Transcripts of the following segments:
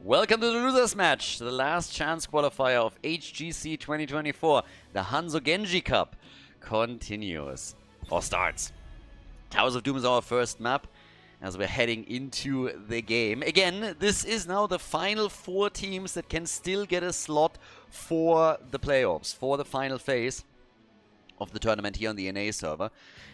Welcome to the losers match, the last chance qualifier of HGC 2024. The Hanzo Genji Cup continues, or starts. Towers of Doom is our first map as we're heading into the game. Again, this is now the final 4 teams that can still get a slot for the playoffs, for the final phase of the tournament here on the NA server.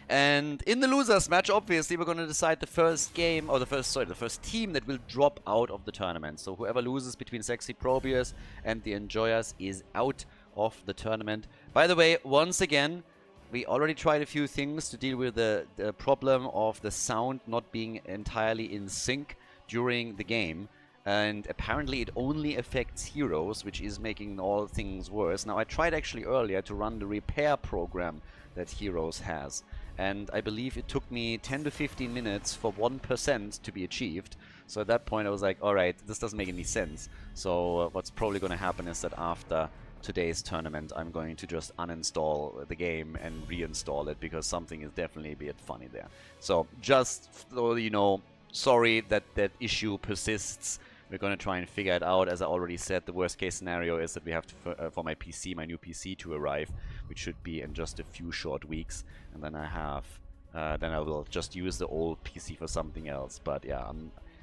And in the losers match, obviously, we're going to decide the first game, or the first team that will drop out of the tournament. So whoever loses between Sexy Probius and the Enjoyers is out of the tournament. By the way, once again, we already tried a few things to deal with the problem of the sound not being entirely in sync during the game. And apparently it only affects heroes, which is making all things worse. Now, I tried actually earlier to run the repair program that Heroes has. And I believe it took me 10 to 15 minutes for 1% to be achieved. So at that point I was like, alright, this doesn't make any sense. So what's probably going to happen is that after today's tournament I'm going to just uninstall the game and reinstall it, because something is definitely a bit funny there. So just so you know, sorry that that issue persists. We're going to try and figure it out. As I already said, the worst case scenario is that we have to, for my PC, my new PC to arrive, which should be in just a few short weeks. And then then I will just use the old PC for something else. But yeah,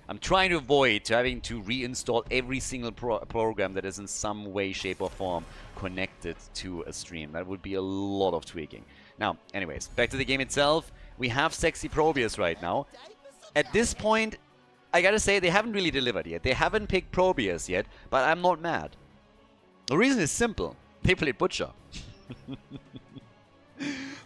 I'm trying to avoid having to reinstall every single program that is in some way, shape or form connected to a stream. That would be a lot of tweaking. Now, anyways, back to the game itself. We have Sexy Probius right now. At this point, I gotta say, they haven't really delivered yet. They haven't picked Probius yet, but I'm not mad. The reason is simple. They played Butcher.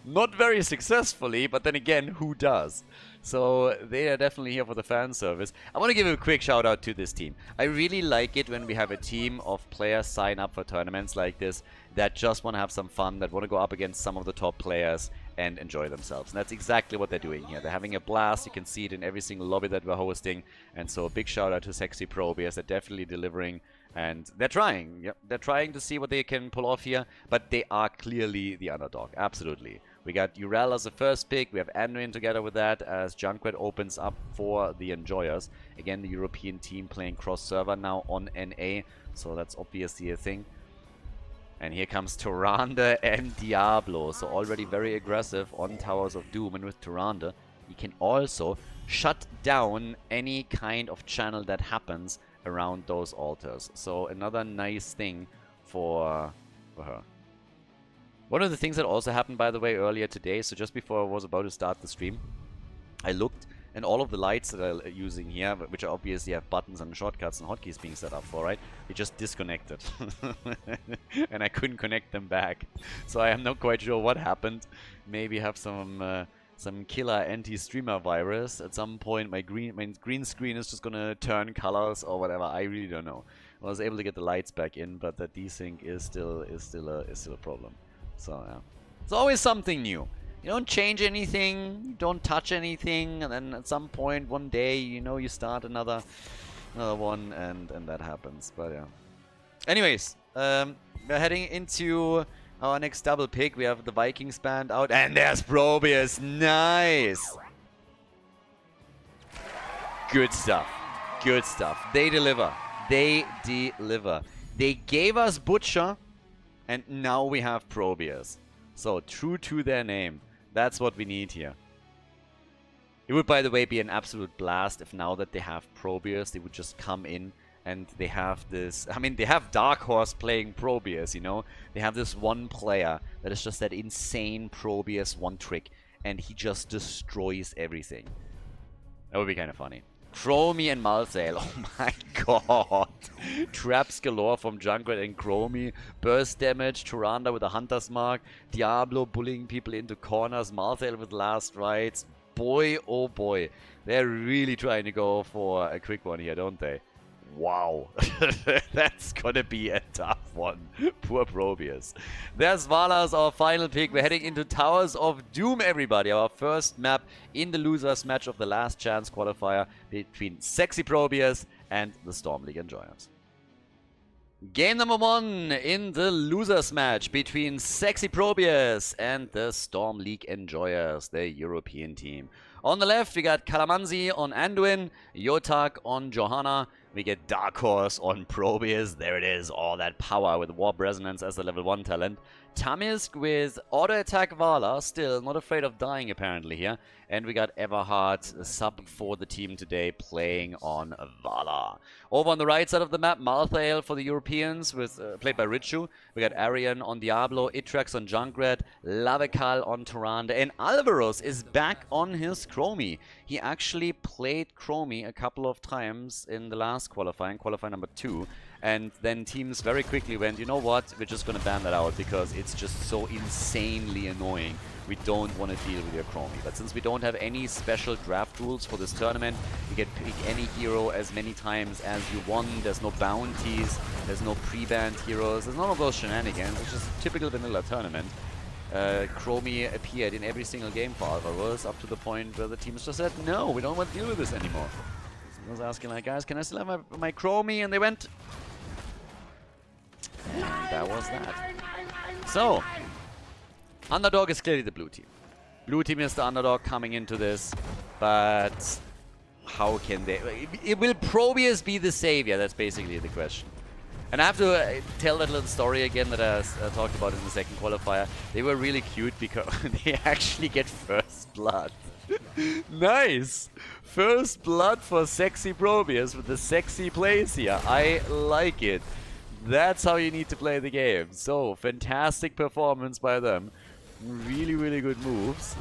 Not very successfully, but then again, who does? So they are definitely here for the fan service. I want to give a quick shout out to this team. I really like it when we have a team of players sign up for tournaments like this that just want to have some fun, that want to go up against some of the top players and enjoy themselves. And that's exactly what they're doing here. They're having a blast. You can see it in every single lobby that we're hosting. And so a big shout out to Sexy Probius. They're definitely delivering. And they're trying. Yep, they're trying to see what they can pull off here. But they are clearly the underdog. Absolutely. We got Urel as the first pick. We have Anduin together with that as Junkrat opens up for the Enjoyers. Again, the European team playing cross-server now on NA. So that's obviously a thing. And here comes Tyrande and Diablo. So already very aggressive on Towers of Doom. And with Tyrande, he can also shut down any kind of channel that happens around those altars. So another nice thing for her. One of the things that also happened, by the way, earlier today, so just before I was about to start the stream, I looked, and all of the lights that I'm using here, which obviously have buttons and shortcuts and hotkeys being set up for, right? They just disconnected. And I couldn't connect them back. So I am not quite sure what happened. Maybe have some killer anti-streamer virus. At some point my green screen is just gonna turn colors or whatever. I really don't know. I was able to get the lights back in, but the desync is still a problem. So yeah. It's always something new. You don't change anything, you don't touch anything, and then at some point, one day, you know, you start another one, and that happens. But yeah. Anyways, we're heading into our next double pick. We have the Vikings band out, and there's Probius. Nice! Good stuff. Good stuff. They deliver. They deliver. They gave us Butcher, and now we have Probius. So, true to their name. That's what we need here. It would, by the way, be an absolute blast if now that they have Probius, they would just come in and they have this... I mean, they have Dark Horse playing Probius, you know? They have this one player that is just that insane Probius one trick, and he just destroys everything. That would be kind of funny. Chromie and Malthael. Oh my god. Traps galore from Junkrat and Chromie. Burst damage. Tyrande with a Hunter's Mark. Diablo bullying people into corners. Malthael with last rights. Boy, oh boy. They're really trying to go for a quick one here, don't they? Wow. That's gonna be a tough one. Poor Probius. There's Vala's our final pick. We're heading into Towers of Doom, everybody. Our first map in the losers match of the last chance qualifier between Sexy Probius and the Storm League Enjoyers. Game number 1 in the losers match between Sexy Probius and the Storm League Enjoyers, the European team. On the left, we got Calamansi on Anduin, Yotak on Johanna, We get Dark Horse on Probius. There it is. All that power with Warp Resonance as the level 1 talent. Tamisk with Auto Attack Vala. Still not afraid of dying apparently here. And we got Everhard, sub for the team today, playing on Vala. Over on the right side of the map, Malthael for the Europeans, with played by Richu. We got Arian on Diablo, Itrax on Junkrat, Lavekal on Tyrande, and Alvaros is back on his Chromie. He actually played Chromie a couple of times in the last qualifying, qualifier number 2. And then teams very quickly went, you know what, we're just going to ban that out because it's just so insanely annoying. We don't want to deal with your Chromie. But since we don't have any special draft rules for this tournament, you can pick any hero as many times as you want. There's no bounties, there's no pre-banned heroes, there's none of those shenanigans. It's just a typical vanilla tournament. Chromie appeared in every single game for Alvaros, up to the point where the teams just said, no, we don't want to deal with this anymore. I was asking like, guys, can I still have my Chromie? And they went... And that was that. So, underdog is clearly the blue team. Blue team is the underdog coming into this, but how can they... Will Probius be the savior? That's basically the question. And I have to tell that little story again that I talked about in the second qualifier. They were really cute because they actually get first blood. Nice! First blood for sexy Probius with the sexy plays here. I like it. That's how you need to play the game. So, fantastic performance by them. Really, really good moves.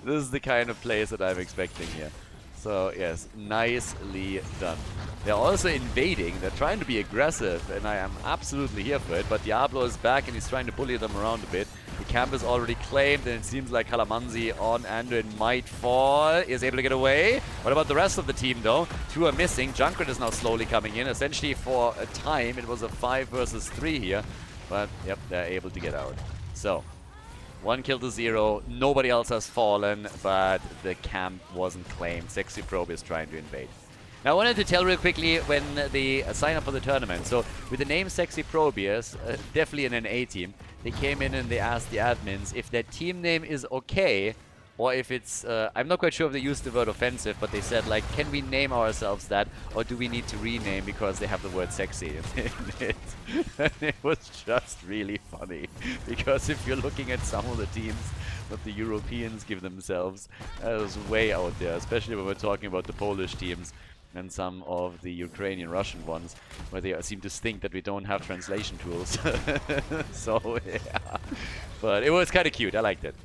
This is the kind of plays that I'm expecting here. So, yes, nicely done. They're also invading. They're trying to be aggressive, and I am absolutely here for it. But Diablo is back, and he's trying to bully them around a bit. The camp is already claimed, and it seems like Calamanzi on Android might fall. Is able to get away. What about the rest of the team, though? 2 are missing. Junkrat is now slowly coming in. Essentially, for a time, it was a 5 versus 3 here. But, yep, they're able to get out. So, 1 kill to 0. Nobody else has fallen, but the camp wasn't claimed. Sexy Probe is trying to invade. Now, I wanted to tell real quickly when they sign up for the tournament. So, with the name Sexy Probius, definitely an NA team, they came in and they asked the admins if their team name is okay, or if it's, I'm not quite sure if they used the word offensive, but they said, like, can we name ourselves that, or do we need to rename because they have the word sexy in it? And it was just really funny, because if you're looking at some of the teams that the Europeans give themselves, that was way out there, especially when we're talking about the Polish teams and some of the Ukrainian, Russian ones, where they seem to think that we don't have translation tools. So, yeah. But it was kind of cute. I liked it.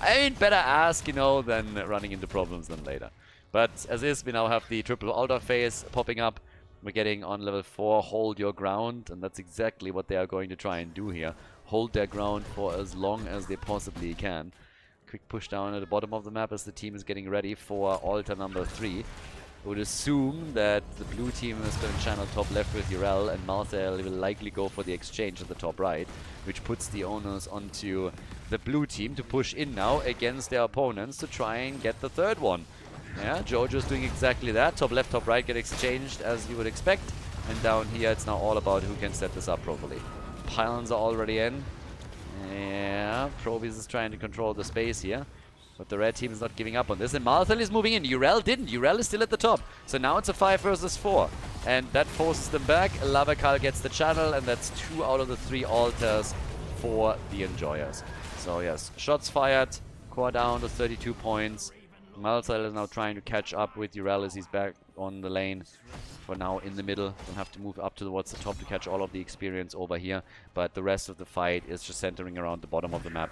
I mean, better ask, you know, than running into problems than later. But as is, we now have the triple altar phase popping up. We're getting on level 4, hold your ground, and that's exactly what they are going to try and do here. Hold their ground for as long as they possibly can. Quick push down at the bottom of the map as the team is getting ready for altar number 3. I would assume that the blue team is going to channel top left with Urel, and Malthael will likely go for the exchange at the top right, which puts the onus onto the blue team to push in now against their opponents to try and get the third one. Yeah, Jojo's doing exactly that. Top left, top right get exchanged as you would expect, and down here it's now all about who can set this up properly. Pylons are already in. Yeah, Probius is trying to control the space here. But the red team is not giving up on this, and Malthael is moving in. Urel didn't. Urel is still at the top. So now it's a 5 versus 4. And that forces them back. Lavekal gets the channel, and that's 2 out of the 3 altars for the Enjoyers. So yes, shots fired. Core down to 32 points. Malthael is now trying to catch up with Urel as he's back on the lane. For now in the middle. Don't have to move up towards the top to catch all of the experience over here. But the rest of the fight is just centering around the bottom of the map,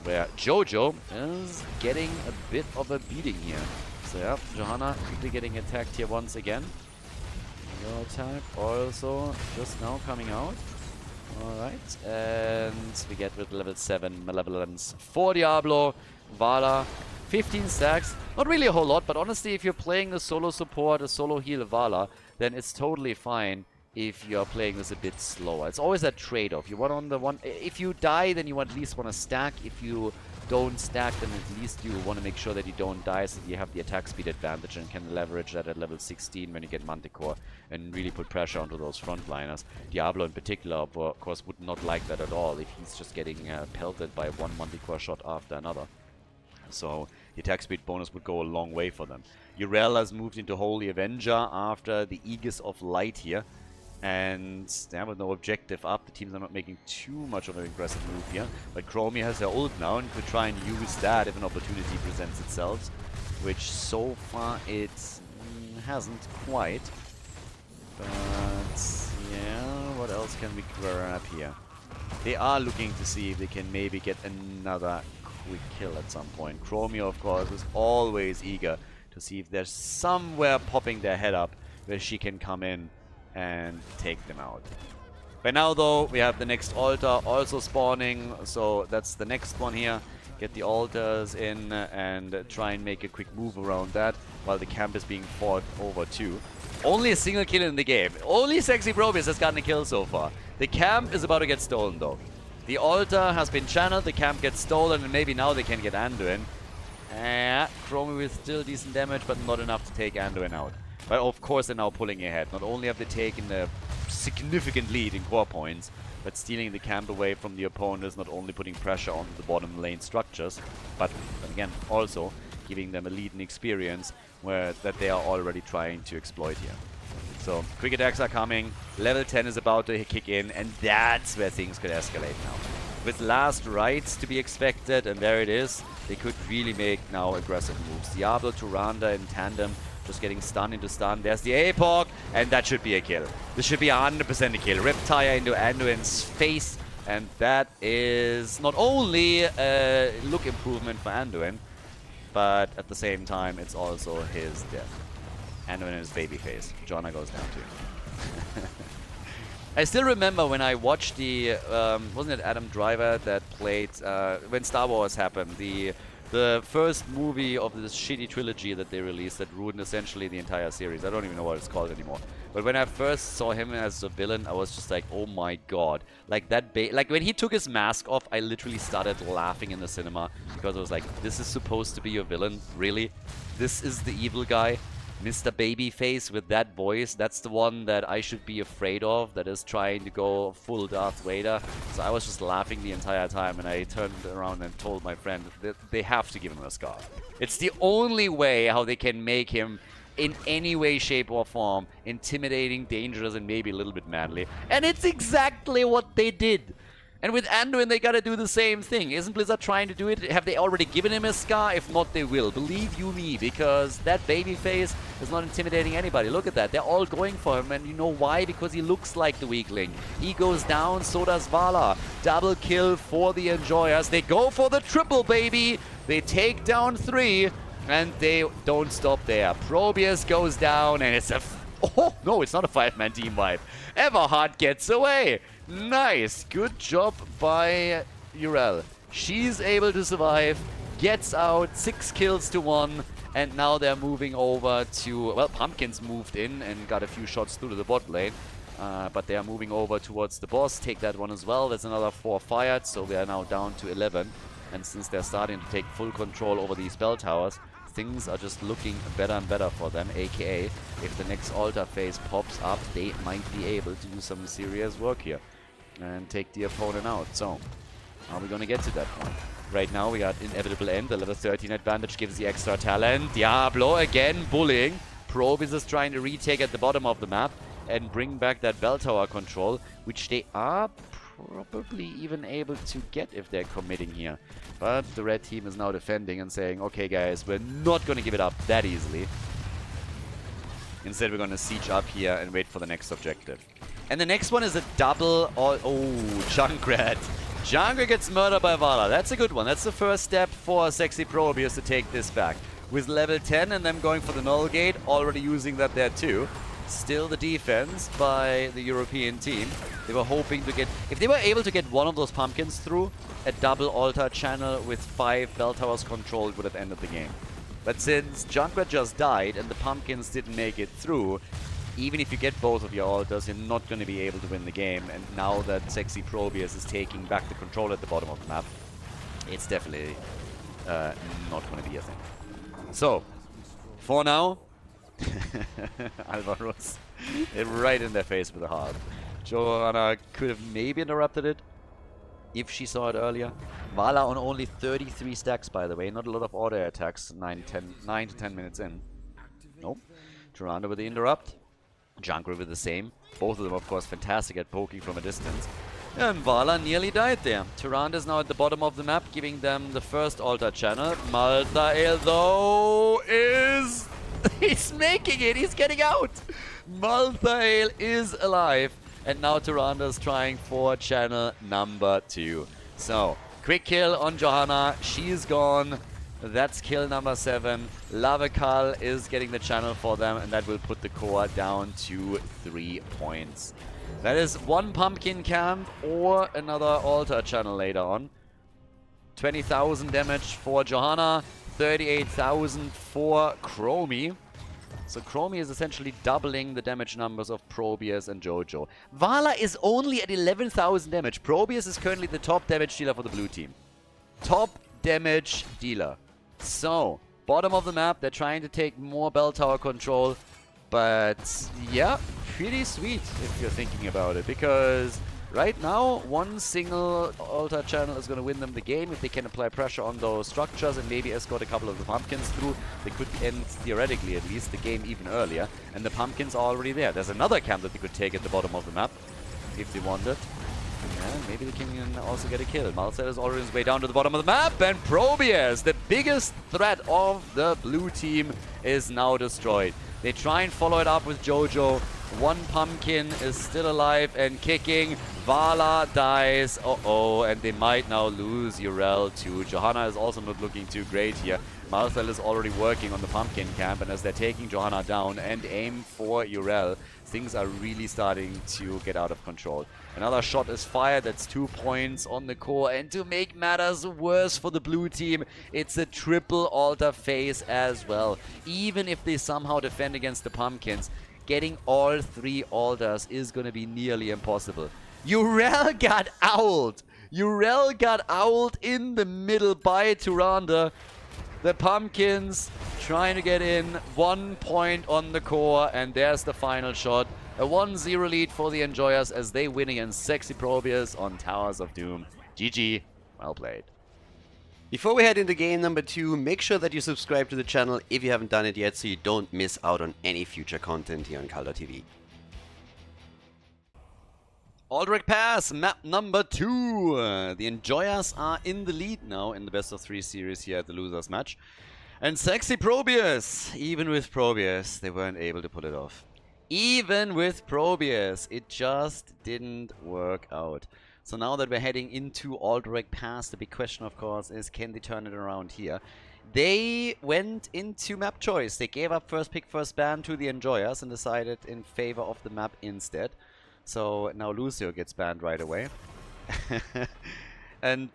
where Jojo is getting a bit of a beating here. So yeah, Johanna quickly getting attacked here once again. Your attack also just now coming out. Alright, and we get with level 7 Malevolence for Diablo, Vala, 15 stacks. Not really a whole lot, but honestly, if you're playing a solo support, a solo heal Vala, then it's totally fine if you're playing this a bit slower. It's always that trade-off. You want on the one... If you die, then you at least want to stack. If you don't stack, then at least you want to make sure that you don't die so that you have the attack speed advantage and can leverage that at level 16 when you get Manticore and really put pressure onto those frontliners. Diablo in particular, of course, would not like that at all if he's just getting pelted by one Manticore shot after another. So the attack speed bonus would go a long way for them. Urel has moved into Holy Avenger after the Aegis of Light here. And yeah, with no objective up, the teams are not making too much of an aggressive move here. But Chromie has her ult now and could try and use that if an opportunity presents itself. Which so far it hasn't quite. But yeah, what else can we grab here? They are looking to see if they can maybe get another quick kill at some point. Chromie, of course, is always eager to see if there's somewhere popping their head up where she can come in and take them out. By now, though, we have the next altar also spawning, so that's the next one here. Get the altars in and try and make a quick move around that while the camp is being fought over too. Only a single kill in the game. Only Sexy Probius has gotten a kill so far. The camp is about to get stolen, though. The altar has been channeled, the camp gets stolen, and maybe now they can get Anduin. Chromie with still decent damage, but not enough to take Anduin out. But of course they're now pulling ahead. Not only have they taken a significant lead in core points, but stealing the camp away from the opponents, not only putting pressure on the bottom lane structures, but again also giving them a lead in experience that they are already trying to exploit here. So quick attacks are coming, level 10 is about to kick in, and that's where things could escalate now. With last rites to be expected, and there it is, they could really make now aggressive moves. Diablo to Randa in tandem, just getting stun into stun. There's the APOC, and that should be a kill. This should be 100% a kill. Riptire into Anduin's face, and that is not only a look improvement for Anduin, but at the same time, it's also his death. Anduin and his baby face. Jonna goes down too. I still remember when I watched the, wasn't it Adam Driver that played, when Star Wars happened, the first movie of this shitty trilogy that they released that ruined essentially the entire series. I don't even know what it's called anymore. But when I first saw him as a villain, I was just like, oh my god. Like that, like when he took his mask off, I literally started laughing in the cinema because I was like, this is supposed to be your villain? Really? This is the evil guy? Mr. Babyface with that voice, that's the one that I should be afraid of, that is trying to go full Darth Vader. So I was just laughing the entire time, and I turned around and told my friend that they have to give him a scar. It's the only way how they can make him, in any way, shape, or form, intimidating, dangerous, and maybe a little bit manly. And it's exactly what they did. And with Anduin, they gotta do the same thing. Isn't Blizzard trying to do it? Have they already given him a scar? If not, they will. Believe you me, because that baby face is not intimidating anybody. Look at that. They're all going for him. And you know why? Because he looks like the weakling. He goes down, so does Vala. Double kill for the Enjoyers. They go for the triple, baby. They take down 3, and they don't stop there. Probius goes down, and it's a... Oh, no, it's not a 5-man team wipe. Everhard gets away. Nice. Good job by Urel. She's able to survive, gets out, 6 kills to 1, and now they're moving over to... Well, Pumpkin's moved in and got a few shots through to the bot lane. But they are moving over towards the boss. Take that one as well. There's another 4 fired, so they are now down to 11. And since they're starting to take full control over these bell towers, things are just looking better and better for them, aka if the next altar phase pops up, they might be able to do some serious work here and take the opponent out. So, are we gonna get to that point? Right now we got Inevitable End, the level 13 advantage gives the extra talent. Diablo again bullying. Probius is trying to retake at the bottom of the map and bring back that bell tower control, which they are probably even able to get if they're committing here. But the red team is now defending and saying, okay guys, we're not going to give it up that easily. Instead we're going to siege up here and wait for the next objective. And the next one is a double... Oh, Junkrat. Junkrat gets murdered by Vala. That's a good one. That's the first step for Sexy Probius to take this back. With level 10 and them going for the null gate, already using that there too. Still the defense by the European team. They were hoping to get... If they were able to get one of those pumpkins through, a double altar channel with 5 bell towers controlled would have ended the game. But since Junkrat just died and the pumpkins didn't make it through, even if you get both of your altars, you're not going to be able to win the game. And now that Sexy Probius is taking back the control at the bottom of the map, it's definitely not going to be a thing. So, for now... Alvaro's hit right in their face with a heart. Johanna could have maybe interrupted it if she saw it earlier, Vala on only 33 stacks, by the way. Not a lot of auto attacks 9 to 10 minutes in. Nope. Tyrande with the interrupt. Junkrat with the same. Both of them, of course, fantastic at poking from a distance. And Vala nearly died there. Tyrande is now at the bottom of the map, giving them the first altar channel. Malthael, though, is... he's making it! He's getting out! Malthael is alive. And now Tyrande is trying for channel number 2. So, quick kill on Johanna. She's gone. That's kill number 7. Lavakal is getting the channel for them, and that will put the core down to 3 points. That is 1 pumpkin camp or another altar channel later on. 20,000 damage for Johanna, 38,000 for Chromie. So Chromie is essentially doubling the damage numbers of Probius and Jojo. Vala is only at 11,000 damage. Probius is currently the top damage dealer for the blue team. Top damage dealer. So, bottom of the map, they're trying to take more bell tower control. But, yeah, pretty sweet if you're thinking about it. Because right now, one single altar channel is going to win them the game. If they can apply pressure on those structures and maybe escort a couple of the pumpkins through, they could end, theoretically at least, the game even earlier. And the pumpkins are already there. There's another camp that they could take at the bottom of the map, if they wanted. And maybe they can also get a kill. Malthael is already on his way down to the bottom of the map. And Probius, the biggest threat of the blue team, is now destroyed. They try and follow it up with Jojo. One pumpkin is still alive and kicking. Vala dies. Uh-oh, and they might now lose Urel too. Johanna is also not looking too great here. Malthael is already working on the pumpkin camp, and as they're taking Johanna down and aim for Urel, things are really starting to get out of control. Another shot is fired. That's 2 points on the core. And to make matters worse for the blue team, it's a triple altar phase as well. Even if they somehow defend against the pumpkins, getting all 3 altars is going to be nearly impossible. Urel got owled. Urel got owled in the middle by Tyrande. The pumpkins trying to get in. 1 point on the core, and there's the final shot. A 1-0 lead for the Enjoyers as they win against Sexy Probius on Towers of Doom. GG. Well played. Before we head into game number 2, make sure that you subscribe to the channel if you haven't done it yet so you don't miss out on any future content here on Khaldor TV. Aldrich Pass, map number 2. The Enjoyers are in the lead now in the best of 3 series here at the losers match. And Sexy Probius, even with Probius, they weren't able to pull it off. Even with Probius, it just didn't work out. So now that we're heading into Aldrich Pass, the big question, of course, is can they turn it around here? They went into map choice. They gave up first pick, first ban to the Enjoyers and decided in favor of the map instead. So now Lucio gets banned right away. And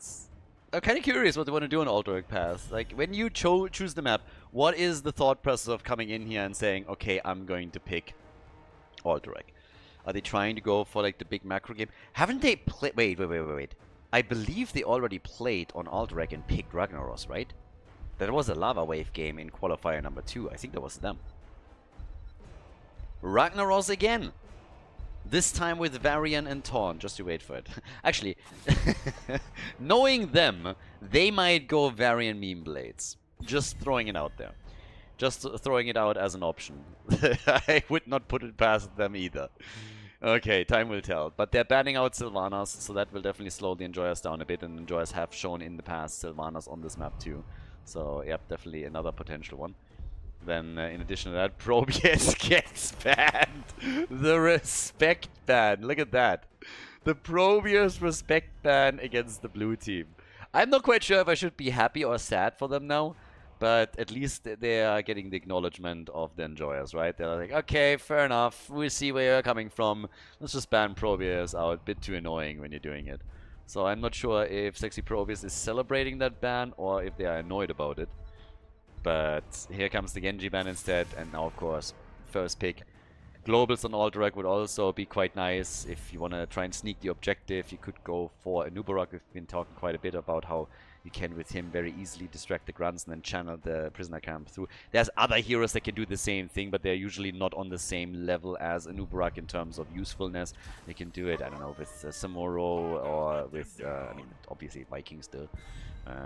I'm kind of curious what they want to do on Aldrich Pass. Like, when you choose the map, what is the thought process of coming in here and saying, okay, I'm going to pick Aldrich? Are they trying to go for like the big macro game? Haven't they played? Wait. I believe they already played on Aldrich and picked Ragnaros, right? That was a Lava Wave game in qualifier number 2. I think that was them. Ragnaros again. This time with Varian and Taunt, just to wait for it. Actually, knowing them, they might go Varian Meme Blades. Just throwing it out there. Just throwing it out as an option. I would not put it past them either. Okay, time will tell. But they're banning out Sylvanas, so that will definitely slow the Enjoyers down a bit. And Enjoyers have shown in the past Sylvanas on this map too. So, yep, definitely another potential one. Then, in addition to that, Probius gets banned. The respect ban. Look at that. The Probius respect ban against the blue team. I'm not quite sure if I should be happy or sad for them now. But at least they are getting the acknowledgement of the Enjoyers, right? They're like, okay, fair enough. We see where you're coming from. Let's just ban Probius out. A bit too annoying when you're doing it. So I'm not sure if Sexy Probius is celebrating that ban or if they are annoyed about it. But here comes the Genji ban instead, and now, of course, first pick. Globals on Alderac would also be quite nice. If you want to try and sneak the objective, you could go for a Nubarak. We've been talking quite a bit about how you can, with him, very easily distract the grunts and then channel the prisoner camp through. There's other heroes that can do the same thing, but they're usually not on the same level as a Nubarak in terms of usefulness. They can do it, I don't know, with Samuro or with, I mean, obviously Viking still.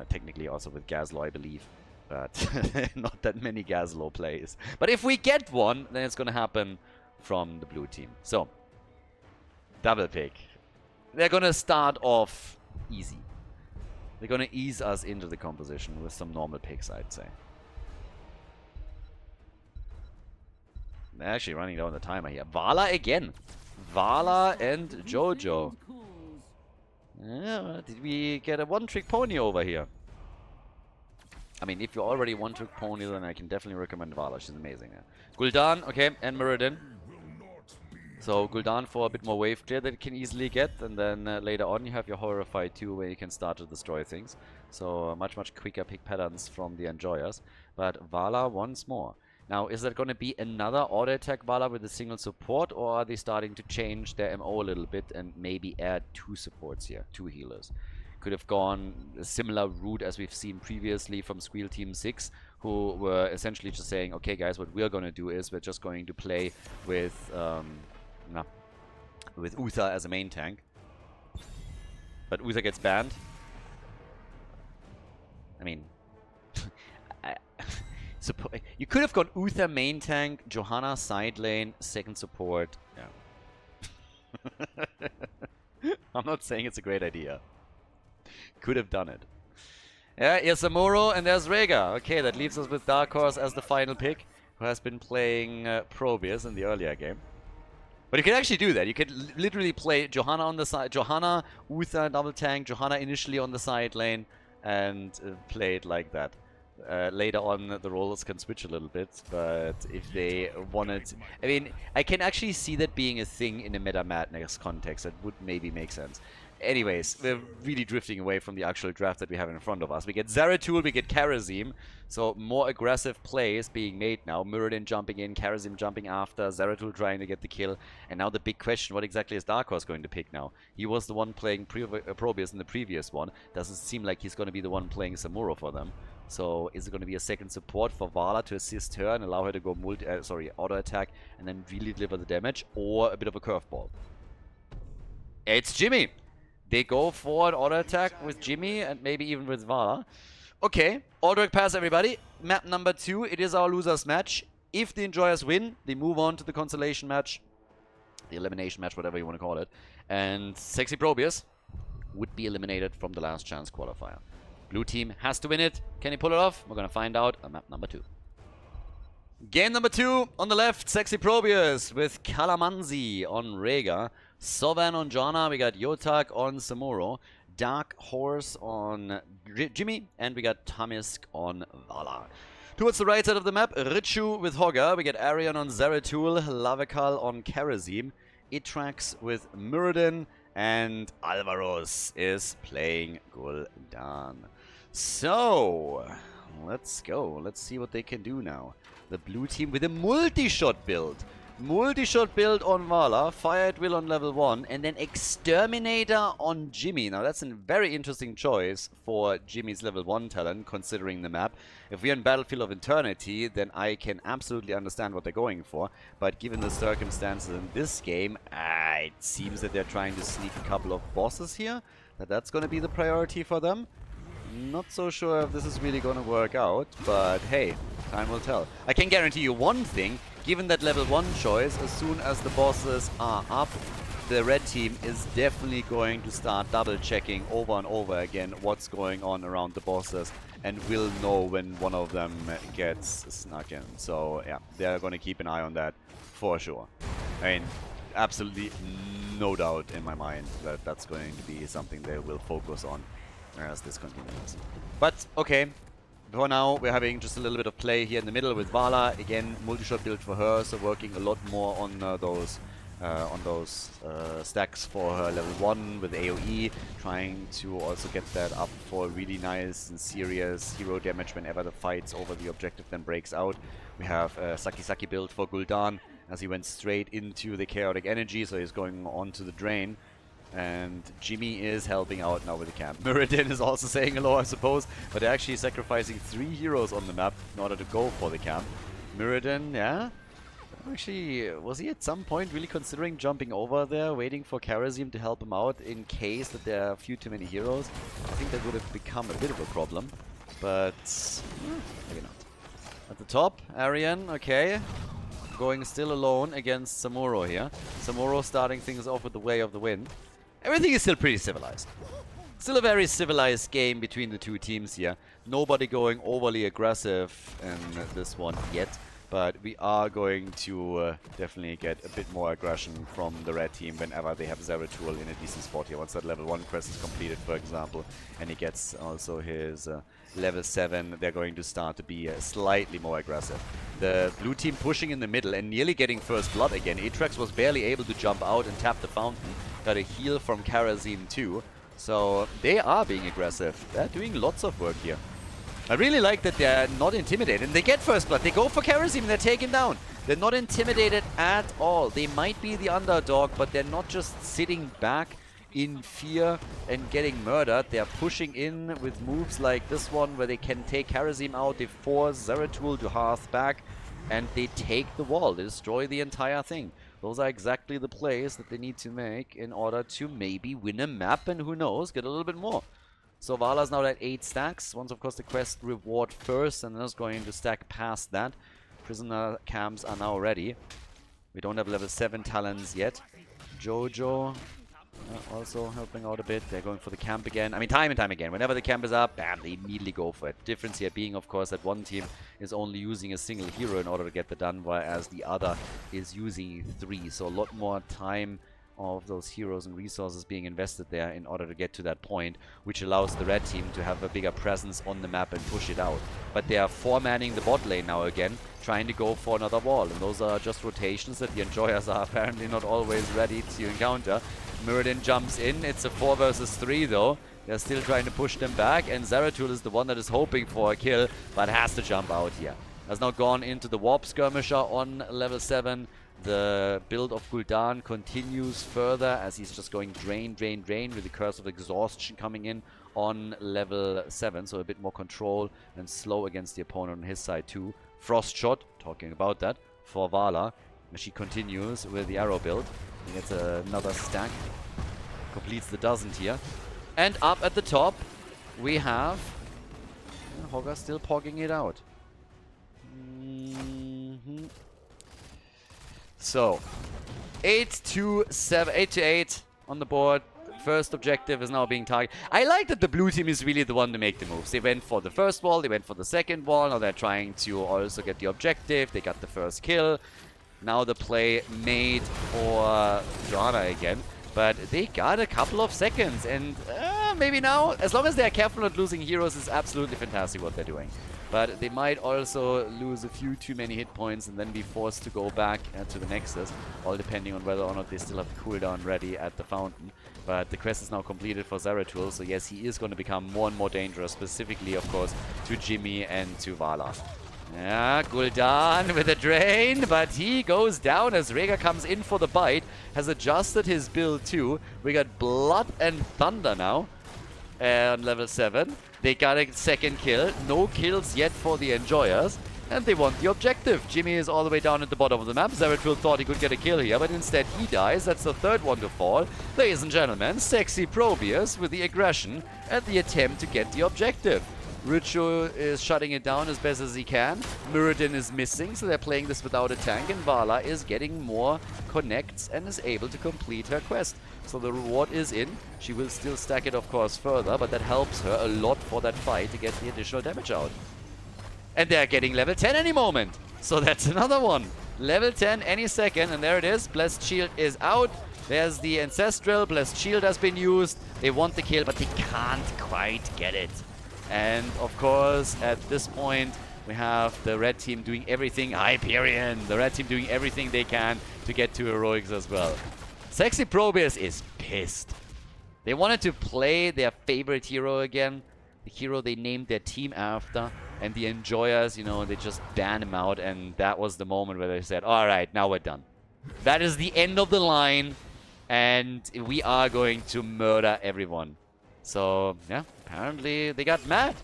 Technically also with Gazlo, I believe. But not that many Gazlo plays. But if we get one, then it's going to happen from the blue team. So, double pick. They're going to start off easy. They're going to ease us into the composition with some normal picks, I'd say. They're actually running down the timer here. Vala again. Vala and Jojo. Yeah, did we get a one-trick pony over here? I mean, if you're already one-trick pony, then I can definitely recommend Vala. She's amazing. Yeah. Gul'dan, okay, and Muradin. So Gul'dan for a bit more wave clear that you can easily get, and then later on you have your Horrify too, where you can start to destroy things. So much quicker pick patterns from the Enjoyers. But Vala once more. Now, is that going to be another auto attack Vala with a single support, or are they starting to change their MO a little bit and maybe add 2 supports here, 2 healers? Could have gone a similar route as we've seen previously from Squeal Team 6, who were essentially just saying, okay guys, what we're going to do is we're just going to play with Uther as a main tank. But Uther gets banned. I mean, you could have gone Uther main tank, Johanna side lane, second support. Yeah. I'm not saying it's a great idea. Could have done it. Yeah, here's Samuro and there's Rhaegar. Okay, that leaves us with Dark Horse as the final pick, who has been playing Probius in the earlier game. But you can actually do that. You could literally play Johanna on the side, Johanna, Uther, double tank, Johanna initially on the side lane, and play it like that. Later on, the roles can switch a little bit, but if they wanted... I mean, I can actually see that being a thing in a Meta Madness context. That would maybe make sense. Anyways, we're really drifting away from the actual draft that we have in front of us. We get Zeratul, we get Kharazim, so more aggressive plays being made now. Muradin jumping in, Kharazim jumping after, Zeratul trying to get the kill. And now the big question, what exactly is Dark Horse going to pick now? He was the one playing Probius in the previous one. Doesn't seem like he's going to be the one playing Samuro for them. So is it going to be a second support for Vala to assist her and allow her to go auto attack and then really deliver the damage, or a bit of a curveball? It's Jimmy! They go for an auto attack with Jimmy and maybe even with Vala. Okay, Alderac pass everybody. Map number 2, it is our losers match. If the Enjoyers win, they move on to the consolation match, the elimination match, whatever you want to call it. And Sexy Probius would be eliminated from the last chance qualifier. Blue team has to win it. Can he pull it off? We're going to find out on map number 2. Game number 2 on the left, Sexy Probius with Kalamanzi on Rhaegar. Sovan on Jana, we got Yotak on Samuro, Dark Horse on Jimmy, and we got Tamisk on Vala. Towards the right side of the map, Richu with Hogger, we get Arion on Zeratul, Lavakal on Kharazim, Itrax with Muradin, and Alvaros is playing Gul'dan. So, let's go. Let's see what they can do now. The blue team with a multi-shot build. Multi-shot build on Vala, Fire at Will on level 1, and then Exterminator on Jimmy. Now that's a very interesting choice for Jimmy's level 1 talent, considering the map. If we're in Battlefield of Eternity, then I can absolutely understand what they're going for. But given the circumstances in this game, it seems that they're trying to sneak a couple of bosses here. That's going to be the priority for them. Not so sure if this is really going to work out, but hey, time will tell. I can guarantee you one thing. Given that level 1 choice, as soon as the bosses are up, the red team is definitely going to start double checking over and over again what's going on around the bosses, and will know when one of them gets snuck in. So yeah, they're going to keep an eye on that for sure. I mean, absolutely no doubt in my mind that that's going to be something they will focus on as this continues. But okay. For now, we're having just a little bit of play here in the middle with Vala. Again, multi-shot build for her, so working a lot more on those stacks for her level 1 with AoE, trying to also get that up for really nice and serious hero damage whenever the fights over the objective then breaks out. We have a Saki build for Gul'dan, as he went straight into the chaotic energy, so he's going on to the drain. And Jimmy is helping out now with the camp. Muradin is also saying hello, I suppose, but they're actually sacrificing 3 heroes on the map in order to go for the camp. Muradin, yeah? Actually, was he at some point really considering jumping over there, waiting for Karazim to help him out in case that there are a few too many heroes? I think that would have become a bit of a problem, but maybe not. At the top, Arian, okay. Going still alone against Samuro here. Samuro starting things off with the Way of the Wind. Everything is still pretty civilized. Still a very civilized game between the two teams here. Nobody going overly aggressive in this one yet. But we are going to definitely get a bit more aggression from the red team whenever they have Zeratul in a decent spot here. Once that level 1 quest is completed, for example, and he gets also his level 7, they're going to start to be slightly more aggressive. The blue team pushing in the middle and nearly getting first blood again. Atrax was barely able to jump out and tap the fountain. Got a heal from Karazim too. So they are being aggressive. They're doing lots of work here. I really like that they're not intimidated. And they get first blood. They go for Karazim and they take him down. They're not intimidated at all. They might be the underdog, but they're not just sitting back in fear and getting murdered. They're pushing in with moves like this one where they can take Karazim out. They force Zeratul to hearth back and they take the wall. They destroy the entire thing. Those are exactly the plays that they need to make in order to maybe win a map and who knows, get a little bit more. So Vala's now at 8 stacks. Once, of course, the quest reward first, and then is going to stack past that. Prisoner camps are now ready. We don't have level 7 talents yet. Jojo also helping out a bit. They're going for the camp again. I mean, time and time again. Whenever the camp is up, bam, they immediately go for it. Difference here being, of course, that one team is only using a single hero in order to get that done, whereas the other is using 3. So a lot more time of those heroes and resources being invested there in order to get to that point, which allows the red team to have a bigger presence on the map and push it out. But they are 4-manning the bot lane now again, trying to go for another wall. And those are just rotations that the Enjoyers are apparently not always ready to encounter. Muradin jumps in. It's a 4 versus 3 though. They're still trying to push them back, and Zeratul is the one that is hoping for a kill, but has to jump out here. Has now gone into the Warp Skirmisher on level 7. The build of Gul'dan continues further as he's just going drain, drain, drain with the Curse of Exhaustion coming in on level 7. So a bit more control and slow against the opponent on his side too. Frost Shot, talking about that, for Vala. She continues with the arrow build. He gets another stack. Completes the dozen here. And up at the top, we have Hogger still pogging it out. So, 8 to 8 on the board. First objective is now being targeted. I like that the blue team is really the one to make the moves. They went for the first wall, they went for the second wall. Now they're trying to also get the objective. They got the first kill. Now the play made for Johanna again. But they got a couple of seconds. And maybe now, as long as they're careful not losing heroes, it's absolutely fantastic what they're doing. But they might also lose a few too many hit points and then be forced to go back to the Nexus, all depending on whether or not they still have the cooldown ready at the fountain. But the quest is now completed for Zeratul, so yes, he is going to become more and more dangerous, specifically, of course, to Jimmy and to Vala. Yeah, Gul'dan with a drain, but he goes down as Rhaegar comes in for the bite, has adjusted his build too. We got Blood and Thunder now on level 7. They got a second kill. No kills yet for the Enjoyers. And they want the objective. Jimmy is all the way down at the bottom of the map. Zeratul thought he could get a kill here, but instead he dies. That's the third one to fall. Ladies and gentlemen, sexy Probius with the aggression and the attempt to get the objective. Richo is shutting it down as best as he can. Muradin is missing, so they're playing this without a tank. And Vala is getting more connects and is able to complete her quest. So the reward is in. She will still stack it, of course, further, but that helps her a lot for that fight to get the additional damage out. And they're getting level 10 any moment. So that's another one. Level 10 any second, and there it is. Blessed Shield is out. There's the Ancestral. Blessed Shield has been used. They want the kill, but they can't quite get it. And, of course, at this point, we have the red team doing everything. Hyperion! The red team doing everything they can to get to heroics as well. Sexy Probius is pissed. They wanted to play their favorite hero again. The hero they named their team after. And the Enjoyers, you know, they just ban him out. And that was the moment where they said, all right, now we're done. That is the end of the line. And we are going to murder everyone. So, yeah, apparently they got mad.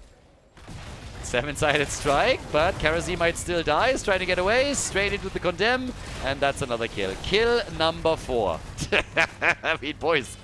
7-sided strike, but Karazi might still die. He's trying to get away. Straight into the Condemn. And that's another kill. Kill number 4. I mean, boys.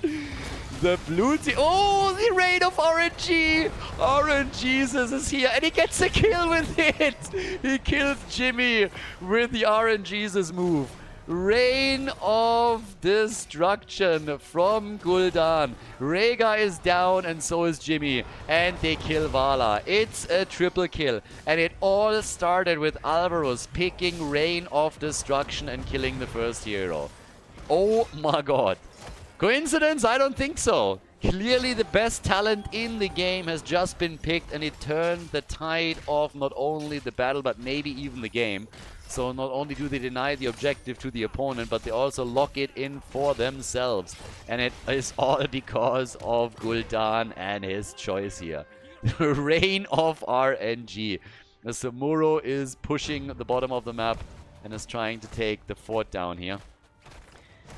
The blue team. Oh, the raid of RNG. RNGesus is here. And he gets a kill with it. He kills Jimmy with the RNGesus move. Rain of Destruction from Gul'dan. Rhaegar is down and so is Jimmy. And they kill Vala. It's a triple kill. And it all started with Alvaros picking Rain of Destruction and killing the first hero. Oh my god. Coincidence? I don't think so. Clearly the best talent in the game has just been picked and it turned the tide of not only the battle but maybe even the game. So not only do they deny the objective to the opponent, but they also lock it in for themselves. And it is all because of Gul'dan and his choice here. Reign of RNG. The Samuro is pushing the bottom of the map and is trying to take the fort down here.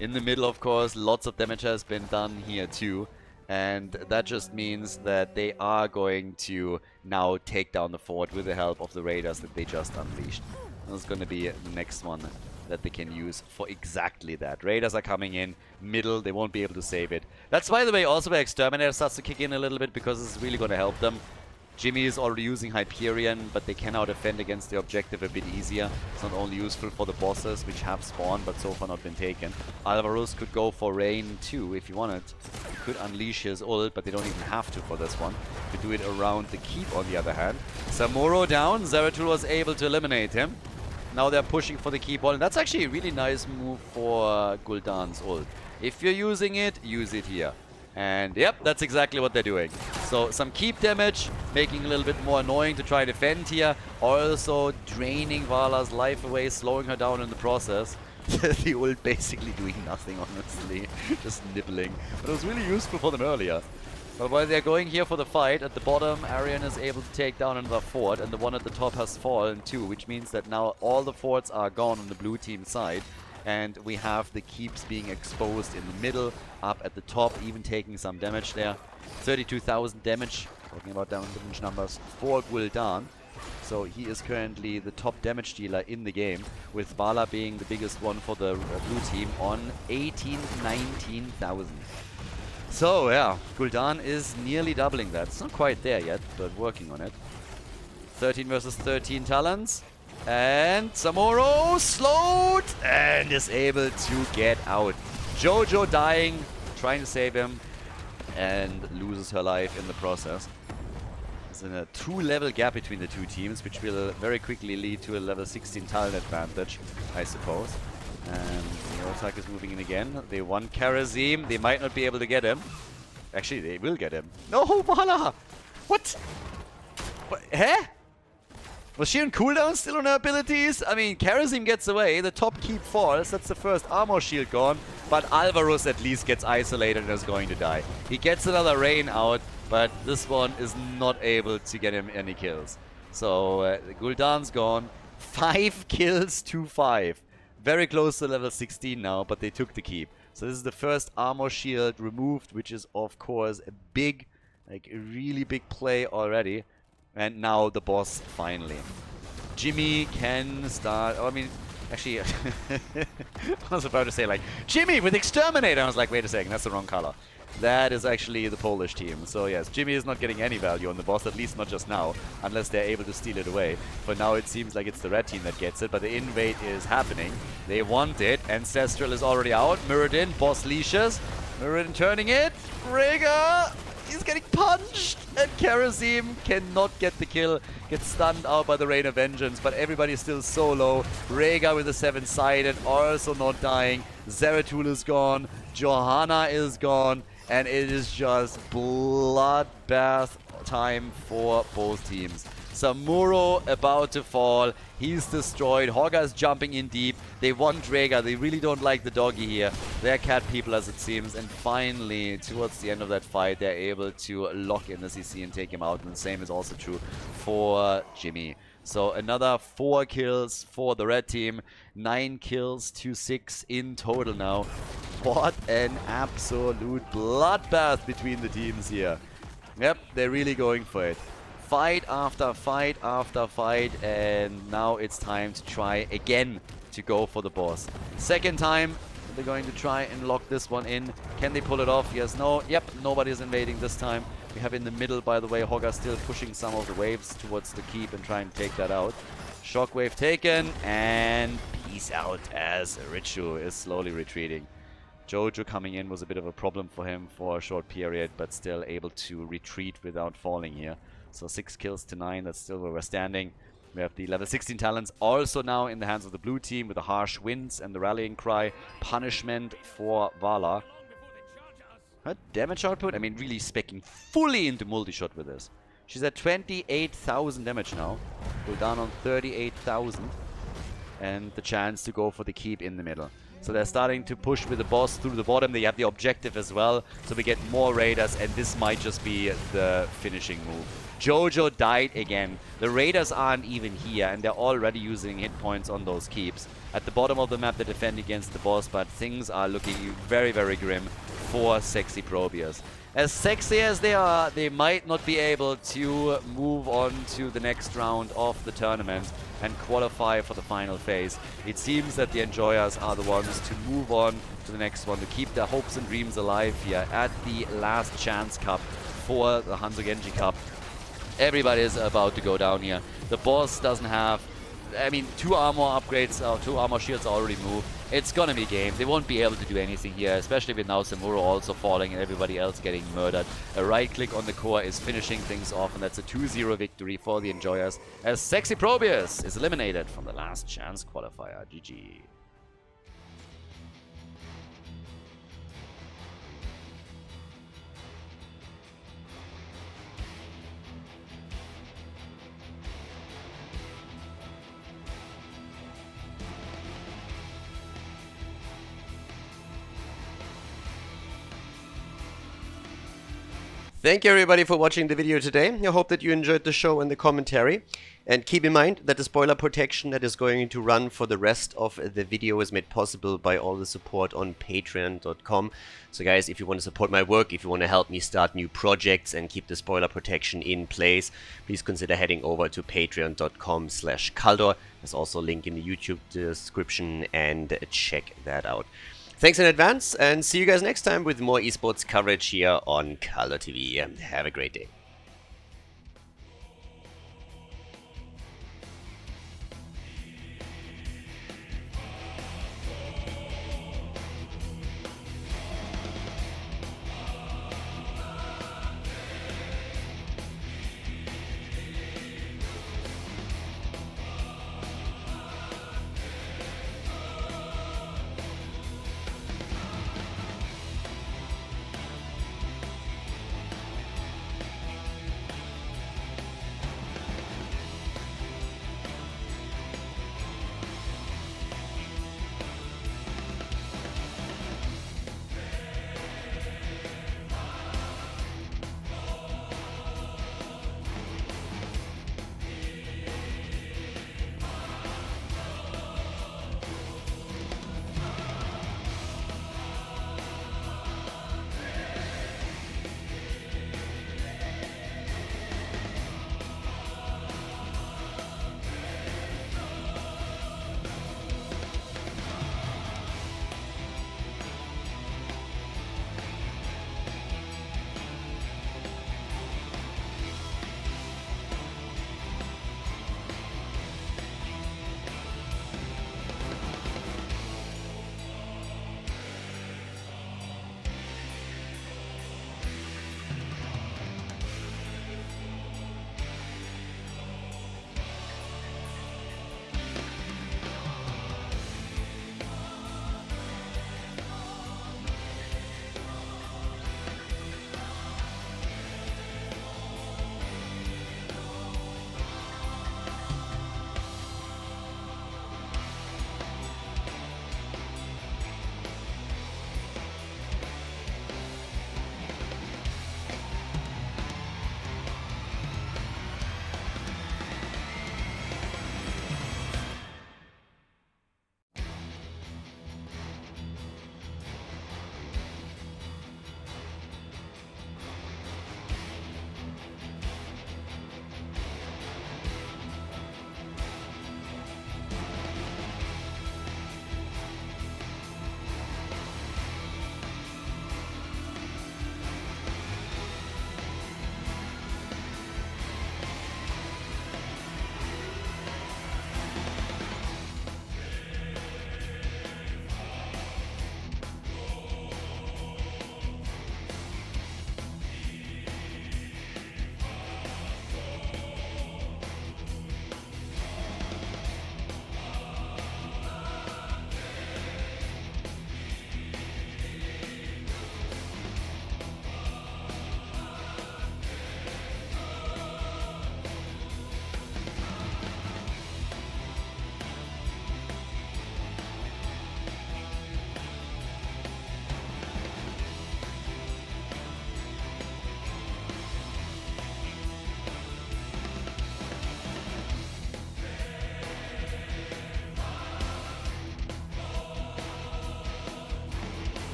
In the middle, of course, lots of damage has been done here too. And that just means that they are going to now take down the fort with the help of the raiders that they just unleashed. This is going to be the next one that they can use for exactly that. Raiders are coming in, middle, they won't be able to save it. That's, by the way, also where Exterminator starts to kick in a little bit because this is really going to help them. Jimmy is already using Hyperion, but they can now defend against the objective a bit easier. It's not only useful for the bosses, which have spawned, but so far not been taken. Alvaros could go for Rain too, if he wanted. He could unleash his ult, but they don't even have to for this one. He could do it around the keep, on the other hand. Samuro down. Zeratul was able to eliminate him. Now they're pushing for the keep wall, and that's actually a really nice move for Gul'dan's ult. If you're using it, use it here. And yep, that's exactly what they're doing. So some keep damage, making it a little bit more annoying to try to defend here. Also draining Vala's life away, slowing her down in the process. The ult basically doing nothing, honestly. Just nibbling. But it was really useful for them earlier. But while they're going here for the fight, at the bottom, Arian is able to take down another fort, and the one at the top has fallen too, which means that now all the forts are gone on the blue team side, and we have the keeps being exposed in the middle, up at the top, even taking some damage there. 32,000 damage, talking about damage numbers, for Gul'dan. So he is currently the top damage dealer in the game, with Vala being the biggest one for the blue team on 19,000. So, yeah, Gul'dan is nearly doubling that. It's not quite there yet, but working on it. 13 versus 13 talents. And Samuro slowed and is able to get out. Jojo dying, trying to save him, and loses her life in the process. There's a 2-level gap between the two teams, which will very quickly lead to a level 16 talent advantage, I suppose. And Yotak is moving in again. They want Karazim. They might not be able to get him. Actually, they will get him. No, Vala! What? Huh? Was she on cooldown still on her abilities? I mean, Karazim gets away. The top keep falls. That's the first armor shield gone. But Alvaros at least gets isolated and is going to die. He gets another Rain out, but this one is not able to get him any kills. So, Gul'dan's gone. 5 kills to 5. Very close to level 16 now, but they took the keep. So this is the first armor shield removed, which is of course a big, like a really big play already. And now the boss finally. Jimmy can start, oh, I mean, actually, I was about to say like, Jimmy with Exterminator. I was like, wait a second, that's the wrong color. That is actually the Polish team. So yes, Jimmy is not getting any value on the boss, at least not just now, unless they're able to steal it away. For now it seems like it's the red team that gets it, but the invade is happening. They want it. Ancestral is already out. Muradin, boss leashes. Muradin turning it. Rhaegar, he's getting punched. And Karazim cannot get the kill. Gets stunned out by the Rain of Vengeance, but everybody's still so low. Rhaegar with a 7-sided, also not dying. Zeratul is gone. Johanna is gone. And it is just bloodbath time for both teams. Samuro about to fall. He's destroyed. Hogga's jumping in deep. They want Draga. They really don't like the doggy here. They're cat people as it seems. And finally, towards the end of that fight, they're able to lock in the CC and take him out. And the same is also true for Jimmy. So another 4 kills for the red team. 9 kills to 6 in total now. What an absolute bloodbath between the teams here. Yep, they're really going for it. Fight after fight after fight, and now it's time to try again to go for the boss. Second time, they're going to try and lock this one in. Can they pull it off? Yes, no. Yep, nobody's invading this time. We have in the middle, by the way, Hogga still pushing some of the waves towards the keep and trying to take that out. Shockwave taken, and peace out as Richu is slowly retreating. Jojo coming in was a bit of a problem for him for a short period, but still able to retreat without falling here. So 6 kills to 9, that's still where we're standing. We have the level 16 talents also now in the hands of the blue team with the harsh winds and the rallying cry. Punishment for Vala. Her damage output, I mean, really speccing fully into multi-shot with this. She's at 28,000 damage now. Go down on 38,000. And the chance to go for the keep in the middle. So they're starting to push with the boss through the bottom. They have the objective as well. So we get more raiders, and this might just be the finishing move. Jojo died again. The raiders aren't even here, and they're already using hit points on those keeps. At the bottom of the map, they defend against the boss, but things are looking very, very grim for Sexy Probius. As sexy as they are, they might not be able to move on to the next round of the tournament and qualify for the final phase. It seems that the Enjoyers are the ones to move on to the next one, to keep their hopes and dreams alive here at the last chance cup for the Hanzo Genji Cup. Everybody is about to go down here. The boss doesn't have, I mean, 2 armor upgrades, 2 armor shields are already moved. It's gonna be game. They won't be able to do anything here, especially with now Samuro also falling and everybody else getting murdered. A right click on the core is finishing things off, and that's a 2-0 victory for the Enjoyers as Sexy Probius is eliminated from the last chance qualifier. GG. Thank you everybody for watching the video today. I hope that you enjoyed the show and the commentary. And keep in mind that the spoiler protection that is going to run for the rest of the video is made possible by all the support on patreon.com. So guys, if you want to support my work, if you want to help me start new projects and keep the spoiler protection in place, please consider heading over to patreon.com/Khaldor. There's also a link in the YouTube description, and check that out. Thanks in advance, and see you guys next time with more esports coverage here on Khaldor TV. Have a great day.